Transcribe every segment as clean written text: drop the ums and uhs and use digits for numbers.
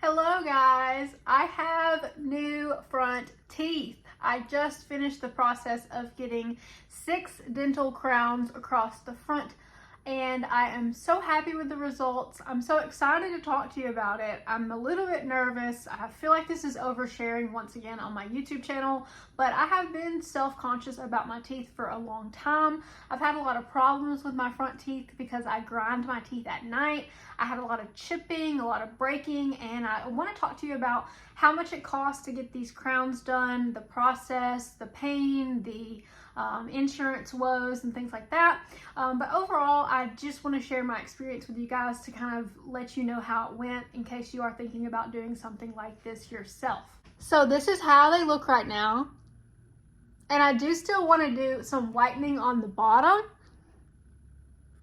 Hello guys, I have new front teeth. I just finished the process of getting 6 dental crowns across the front and I am so happy with the results. I'm so excited to talk to you about it. I'm a little bit nervous. I feel like this is oversharing once again on my YouTube channel, but I have been self-conscious about my teeth for a long time. I've had a lot of problems with my front teeth because I grind my teeth at night. I had a lot of chipping, a lot of breaking, and I want to talk to you about how much it costs to get these crowns done, the process, the pain, the insurance woes and things like that. But overall, I just want to share my experience with you guys to kind of let you know how it went in case you are thinking about doing something like this yourself. So this is how they look right now. And I do still want to do some whitening on the bottom.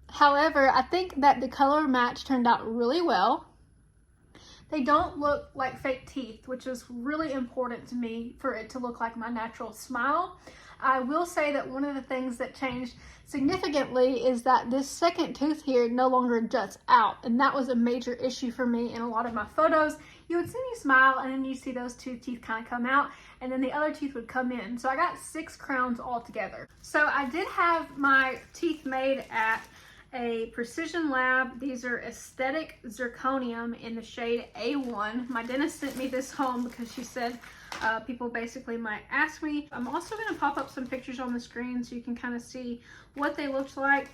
However, I think that the color match turned out really well. They don't look like fake teeth, which is really important to me for it to look like my natural smile. I will say that one of the things that changed significantly is that this second tooth here no longer juts out, and that was a major issue for me in a lot of my photos. You would see me smile and then you see those two teeth kind of come out and then the other teeth would come in. So I got 6 crowns altogether. So I did have my teeth made at a Precision Lab. These are aesthetic zirconium in the shade A1. My dentist sent me this home because she said people basically might ask me. I'm also going to pop up some pictures on the screen so you can kind of see what they looked like.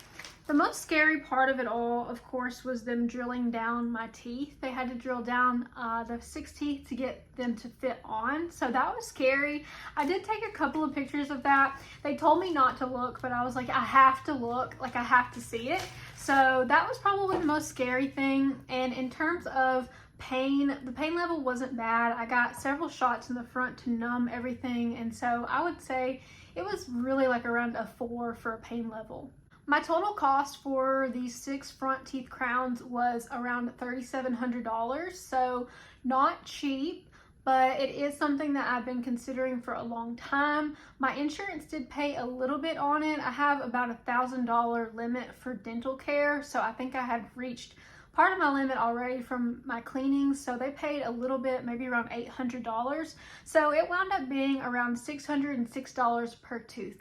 The most scary part of it all, of course, was them drilling down my teeth. They had to drill down the 6 teeth to get them to fit on. So that was scary. I did take a couple of pictures of that. They told me not to look, but I was like, I have to look, like I have to see it. So that was probably the most scary thing. And in terms of pain, the pain level wasn't bad. I got several shots in the front to numb everything. And so I would say it was really like around a 4 for a pain level. My total cost for these 6 front teeth crowns was around $3,700, so not cheap, but it is something that I've been considering for a long time. My insurance did pay a little bit on it. I have about $1,000 limit for dental care, so I think I had reached part of my limit already from my cleanings, so they paid a little bit, maybe around $800. So it wound up being around $606 per tooth.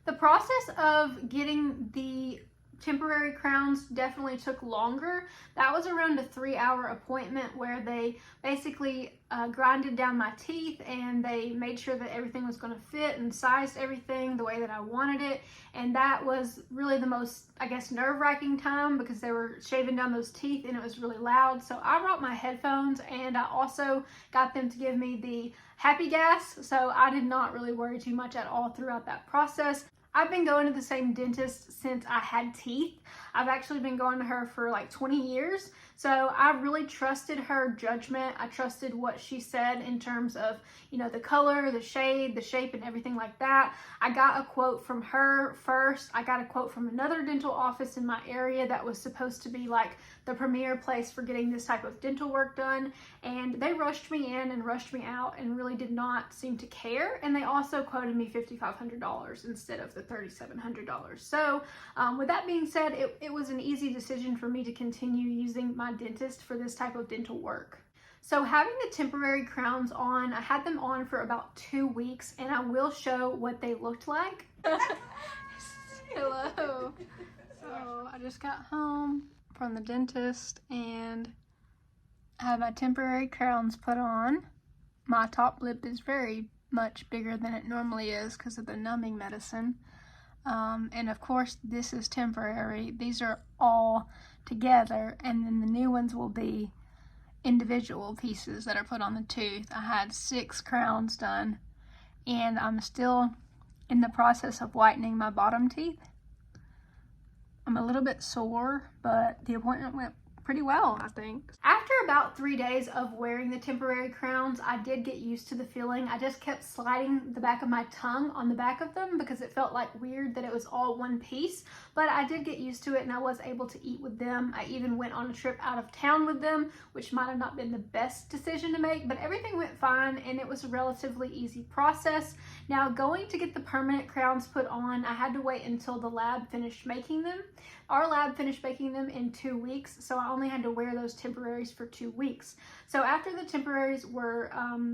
The process of getting the temporary crowns definitely took longer. That was around a 3-hour appointment where they basically grinded down my teeth and they made sure that everything was going to fit and sized everything the way that I wanted it. And that was really the most, I guess, nerve-wracking time because they were shaving down those teeth and it was really loud. So I brought my headphones and I also got them to give me the happy gas. So I did not really worry too much at all throughout that process. I've been going to the same dentist since I had teeth. I've actually been going to her for like 20 years. So I really trusted her judgment. I trusted what she said in terms of, you know, the color, the shade, the shape, and everything like that. I got a quote from her first. I got a quote from another dental office in my area that was supposed to be like the premier place for getting this type of dental work done. And they rushed me in and rushed me out and really did not seem to care. And they also quoted me $5,500 instead of the $3,700. So with that being said, it was an easy decision for me to continue using my dentist for this type of dental work. So having the temporary crowns on, I had them on for about 2 weeks and I will show what they looked like. Hello. So I just got home from the dentist and I have my temporary crowns put on. My top lip is very much bigger than it normally is because of the numbing medicine. And of course this is temporary. These are all together and then the new ones will be individual pieces that are put on the tooth. I had 6 crowns done and I'm still in the process of whitening my bottom teeth. I'm a little bit sore, but the appointment went pretty well, I think. After about 3 days of wearing the temporary crowns, I did get used to the feeling. I just kept sliding the back of my tongue on the back of them because it felt like weird that it was all one piece, but I did get used to it and I was able to eat with them. I even went on a trip out of town with them, which might have not been the best decision to make, but everything went fine and it was a relatively easy process. Now, going to get the permanent crowns put on, I had to wait until the lab finished making them. Our lab finished making them in 2 weeks, so I only had to wear those temporaries for 2 weeks. So after the temporaries were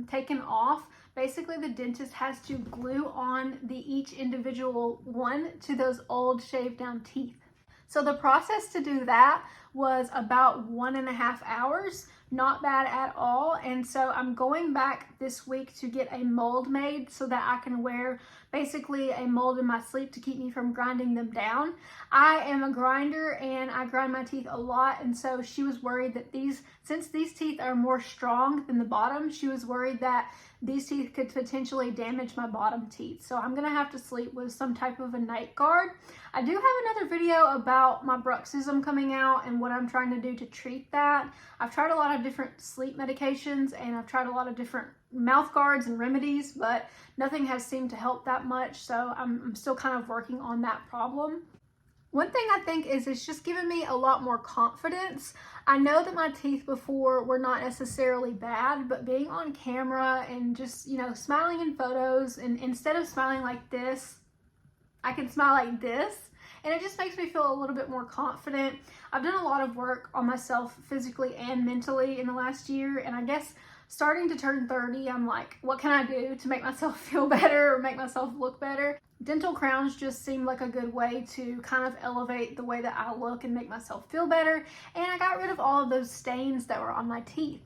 taken off, basically the dentist has to glue on each individual one to those old shaved down teeth. So the process to do that was about 1.5 hours. Not bad at all. And so I'm going back this week to get a mold made so that I can wear basically a mold in my sleep to keep me from grinding them down. I am a grinder and I grind my teeth a lot, and so she was worried that since these teeth are more strong than the bottom, she was worried that these teeth could potentially damage my bottom teeth. So I'm gonna have to sleep with some type of a night guard. I do have another video about my bruxism coming out and what I'm trying to do to treat that. I've tried a lot of different sleep medications and I've tried a lot of different mouth guards and remedies, but nothing has seemed to help that much. So I'm still kind of working on that problem. One thing I think is it's just given me a lot more confidence. I know that my teeth before were not necessarily bad, but being on camera and just, you know, smiling in photos, and instead of smiling like this, I can smile like this, and it just makes me feel a little bit more confident. I've done a lot of work on myself physically and mentally in the last year, and I guess starting to turn 30, I'm like, what can I do to make myself feel better or make myself look better? Dental crowns just seemed like a good way to kind of elevate the way that I look and make myself feel better. And I got rid of all of those stains that were on my teeth.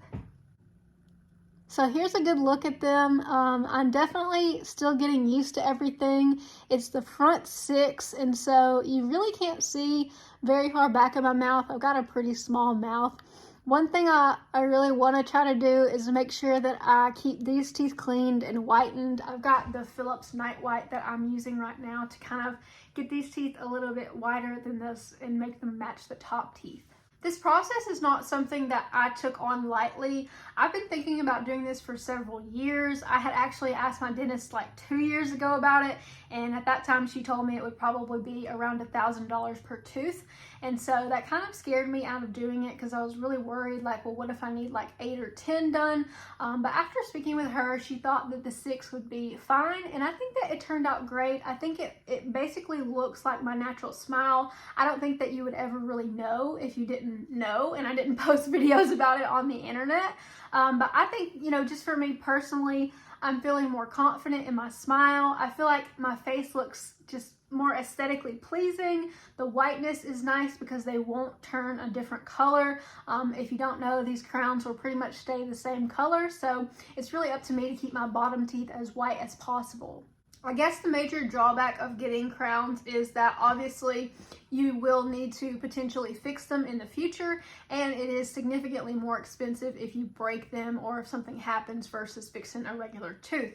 So here's a good look at them. I'm definitely still getting used to everything. It's the front 6, and so you really can't see very far back in my mouth. I've got a pretty small mouth. One thing I really want to try to do is make sure that I keep these teeth cleaned and whitened. I've got the Philips Night White that I'm using right now to kind of get these teeth a little bit whiter than this and make them match the top teeth. This process is not something that I took on lightly. I've been thinking about doing this for several years. I had actually asked my dentist like 2 years ago about it, and at that time she told me it would probably be around $1,000 per tooth. And so that kind of scared me out of doing it because I was really worried, like, well, what if I need like 8 or 10 done? But after speaking with her, she thought that the 6 would be fine, and I think that it turned out great. I think it basically looks like my natural smile. I don't think that you would ever really know if you didn't know, and I didn't post videos about it on the internet. But I think, you know, just for me personally, I'm feeling more confident in my smile. I feel like my face looks just more aesthetically pleasing. The whiteness is nice because they won't turn a different color. If you don't know, these crowns will pretty much stay the same color, so it's really up to me to keep my bottom teeth as white as possible. I guess the major drawback of getting crowns is that obviously you will need to potentially fix them in the future, and it is significantly more expensive if you break them or if something happens versus fixing a regular tooth.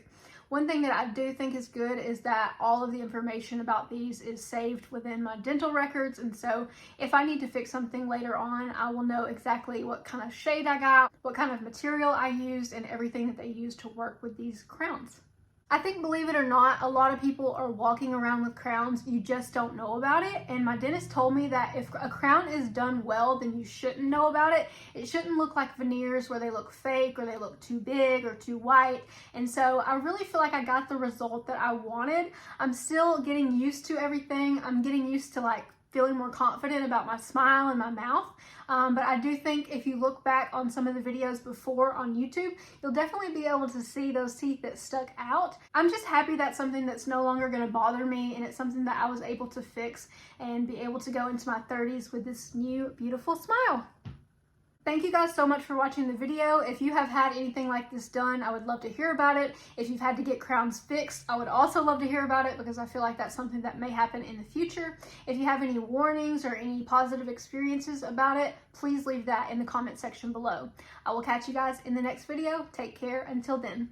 One thing that I do think is good is that all of the information about these is saved within my dental records, and so if I need to fix something later on, I will know exactly what kind of shade I got, what kind of material I used, and everything that they use to work with these crowns. I think, believe it or not, a lot of people are walking around with crowns, you just don't know about it. And my dentist told me that if a crown is done well, then you shouldn't know about it. It shouldn't look like veneers where they look fake or they look too big or too white. And so I really feel like I got the result that I wanted. I'm still getting used to everything. I'm getting used to like feeling more confident about my smile and my mouth. But I do think if you look back on some of the videos before on YouTube, you'll definitely be able to see those teeth that stuck out. I'm just happy that's something that's no longer going to bother me, and it's something that I was able to fix and be able to go into my 30s with this new beautiful smile. Thank you guys so much for watching the video. If you have had anything like this done, I would love to hear about it. If you've had to get crowns fixed, I would also love to hear about it because I feel like that's something that may happen in the future. If you have any warnings or any positive experiences about it, please leave that in the comment section below. I will catch you guys in the next video. Take care until then.